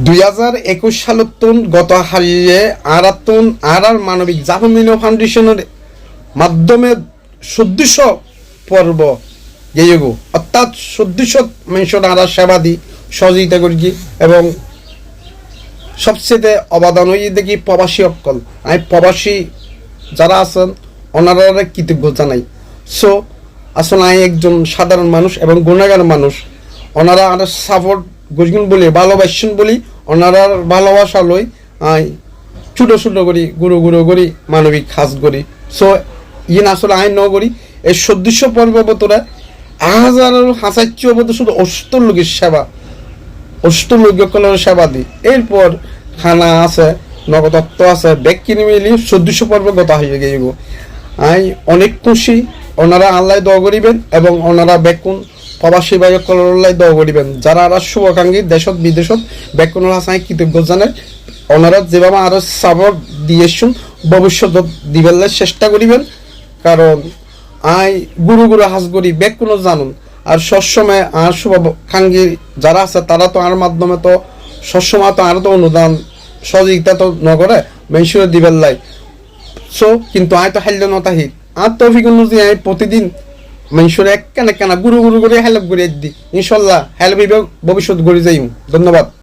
2021 সালতন গত হারিয়ে আরাতন আর মানবিক জাফমিনো ফাউন্ডেশনের মাধ্যমে 1400 পর্ব গেয়েগো অর্থাৎ 1400 মানুষের আর সেবা দি সহযোগিতা করি এবং সবচেয়ে অবদান হয়ে দেখি প্রবাসী অকল আমি প্রবাসী যারা আছেন ওনারা কৃতজ্ঞ জানাই। সো আসলে আমি একজন সাধারণ মানুষ এবং গুণাগার মানুষ, ওনারা আর সাপোর্ট গরিগুন বলি ভালোবাসেন বলি ওনারা ভালোবাসা লই আই ছোটো ছোটো করি গুঁড়ো গুঁড়ো করি মানবিক কাজ করি। সো ইন আসলে আইন ন করি এই 1400 পর্ব বতরা 1000 বছর শুধু অষ্টর লোকের সেবা, অষ্ট লোকের সেবা দিই। এরপর খানা আছে, নগদত্ব আছে, ব্যাগ কিনে মিলি 1400 পর্ব গত হয়ে গিয়ে আই অনেক খুশি। ওনারা আল্লাহ দোয়া করিবেন এবং ওনারা বেকুন প্রবাসী বাইকল্লাই দোয়া করিবেন। যারা আর শুভাকাঙ্ক্ষী দেশত বিদেশত বেকুনের হাসাই কৃতজ্ঞ জানায়। ওনারা যেভাবে আরো সাপোর্ট দিয়েছেন ভবিষ্যৎ দিবেলার চেষ্টা করিবেন, কারণ আই গুরু গুরু হাজ করি বেকুনও জানুন। আর সবসময় আর শুভাকাঙ্ক্ষী যারা আছে তারা তো আর মাধ্যমে তো সবসময় তো আরো তো অনুদান সহযোগিতা তো নগরে মেনশন দিবেলাই। সো কিন্তু আয় তো হাইলে নতাহিত আর তৌফিক অনুযায়ী আমি প্রতিদিন মানুষের এক কেনা গুরু গুরু করে হেল্প করে দিই। ইনশাল্লাহ হেল্প ভবিষ্যৎ গড়ে যাই। ধন্যবাদ।